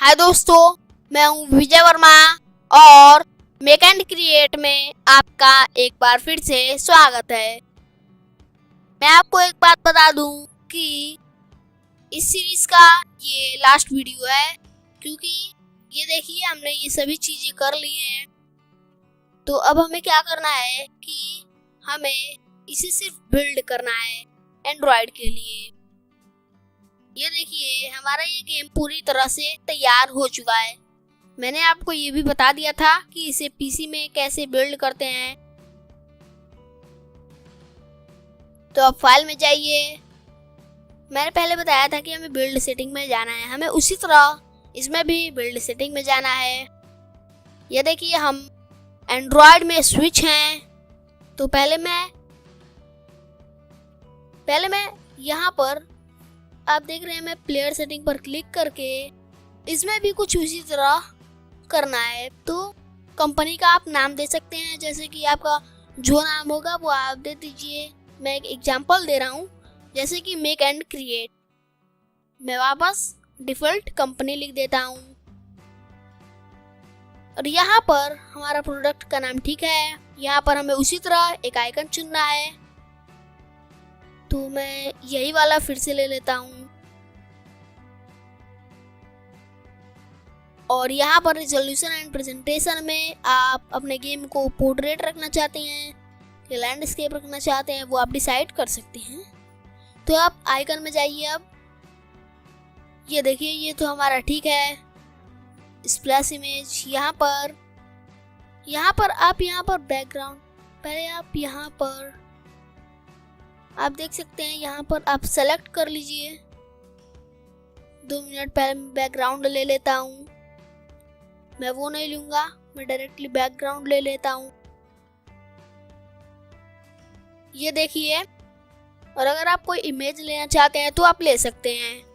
हाय दोस्तों, मैं हूं विजय वर्मा और मेक एंड क्रिएट में आपका एक बार फिर से स्वागत है। मैं आपको एक बात बता दूं कि इस सीरीज का ये लास्ट वीडियो है, क्योंकि ये देखिए हमने ये सभी चीजें कर ली हैं। तो अब हमें क्या करना है कि हमें इसे सिर्फ बिल्ड करना है एंड्रॉयड के लिए। ये देखिए हमारा ये गेम पूरी तरह से तैयार हो चुका है। मैंने आपको ये भी बता दिया था कि इसे पीसी में कैसे बिल्ड करते हैं। तो अब फाइल में जाइए। मैंने पहले बताया था कि हमें बिल्ड सेटिंग में जाना है, हमें उसी तरह इसमें भी बिल्ड सेटिंग में जाना है। ये देखिए हम एंड्रॉयड में स्विच हैं। तो पहले मैं यहाँ पर आप देख रहे हैं, मैं प्लेयर सेटिंग पर क्लिक करके इसमें भी कुछ उसी तरह करना है। तो कंपनी का आप नाम दे सकते हैं, जैसे कि आपका जो नाम होगा वो आप दे दीजिए। मैं एक एग्जांपल दे रहा हूँ, जैसे कि मेक एंड क्रिएट। मैं वापस डिफॉल्ट कंपनी लिख देता हूँ और यहाँ पर हमारा प्रोडक्ट का नाम ठीक है। यहाँ पर हमें उसी तरह एक आइकन चुनना है, तो मैं यही वाला फिर से ले लेता हूँ। और यहाँ पर रिजोल्यूशन एंड प्रेजेंटेशन में आप अपने गेम को पोर्ट्रेट रखना चाहते हैं या लैंडस्केप रखना चाहते हैं, वो आप डिसाइड कर सकते हैं। तो आप आइकन में जाइए। अब ये देखिए, ये तो हमारा ठीक है। स्प्लैश इमेज यहाँ पर आप यहाँ पर बैकग्राउंड, पहले आप यहाँ पर आप देख सकते हैं, यहाँ पर आप सेलेक्ट कर लीजिए। 2 मिनट पहले बैकग्राउंड ले लेता हूँ। मैं वो नहीं लूँगा, मैं डायरेक्टली बैकग्राउंड ले लेता हूँ। ये देखिए, और अगर आप कोई इमेज लेना चाहते हैं तो आप ले सकते हैं,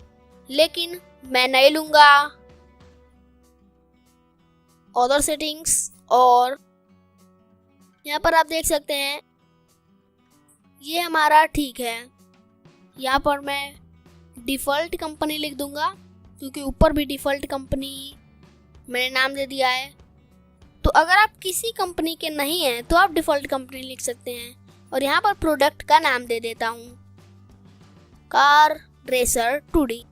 लेकिन मैं नहीं लूँगा। अदर सेटिंग्स, और यहाँ पर आप देख सकते हैं ये हमारा ठीक है। यहाँ पर मैं डिफ़ॉल्ट कंपनी लिख दूंगा, क्योंकि ऊपर भी डिफ़ॉल्ट कंपनी मैंने नाम दे दिया है। तो अगर आप किसी कंपनी के नहीं हैं तो आप डिफ़ॉल्ट कंपनी लिख सकते हैं। और यहाँ पर प्रोडक्ट का नाम दे देता हूँ, कार रेसर 2D।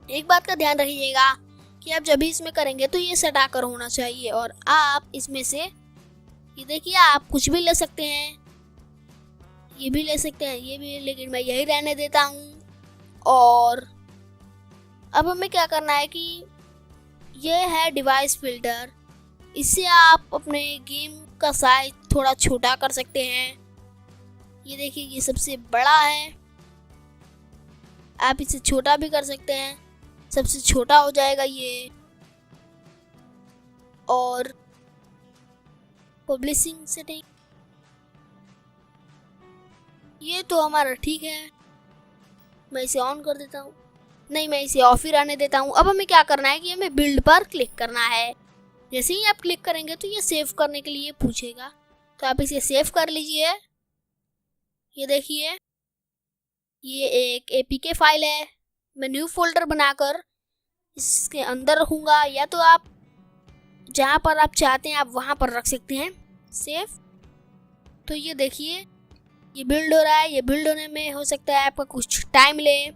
एक बात का ध्यान रखिएगा कि आप जब भी इसमें करेंगे तो ये सटा कर होना चाहिए। और आप इसमें से ये देखिए, आप कुछ भी ले सकते हैं, ये भी ले सकते हैं, ये भी, लेकिन मैं यही रहने देता हूँ। और अब हमें क्या करना है कि ये है डिवाइस फिल्टर, इससे आप अपने गेम का साइज थोड़ा छोटा कर सकते हैं। ये देखिए, ये सबसे बड़ा है, आप इसे छोटा भी कर सकते हैं, सबसे छोटा हो जाएगा ये। और पब्लिशिंग सेटिंग, ये तो हमारा ठीक है। मैं इसे ऑन कर देता हूँ, नहीं मैं इसे ऑफ ही रहने देता हूँ। अब हमें क्या करना है कि हमें बिल्ड पर क्लिक करना है। जैसे ही आप क्लिक करेंगे तो ये सेव करने के लिए पूछेगा, तो आप इसे सेव कर लीजिए। ये देखिए, ये एक APK फाइल है। मैं न्यू फोल्डर बनाकर इसके अंदर रखूँगा, या तो आप जहाँ पर आप चाहते हैं आप वहाँ पर रख सकते हैं सेव। तो ये देखिए, ये बिल्ड हो रहा है। ये बिल्ड होने में हो सकता है आपका कुछ टाइम ले।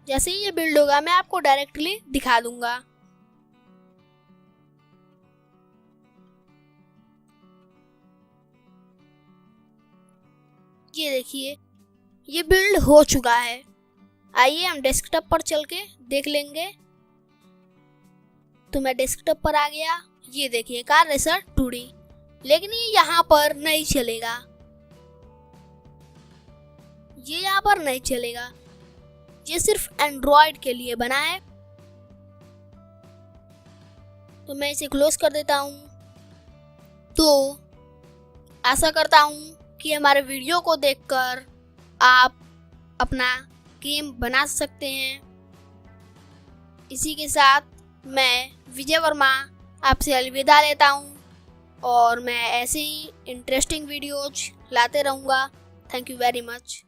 जैसे ही ये बिल्ड होगा मैं आपको डायरेक्टली दिखा दूंगा। ये देखिए, ये बिल्ड हो चुका है। आइए हम डेस्कटॉप पर चल के देख लेंगे। तो मैं डेस्कटॉप पर आ गया। ये देखिए, कार रेसर 2D, लेकिन ये यहाँ पर नहीं चलेगा, ये यहाँ पर नहीं चलेगा। ये सिर्फ एंड्रॉयड के लिए बना है। तो मैं इसे क्लोज कर देता हूँ। तो आशा करता हूँ कि हमारे वीडियो को देखकर आप अपना गेम बना सकते हैं। इसी के साथ मैं विजय वर्मा आपसे अलविदा लेता हूँ, और मैं ऐसे ही इंटरेस्टिंग वीडियोज लाते रहूँगा। Thank you very much.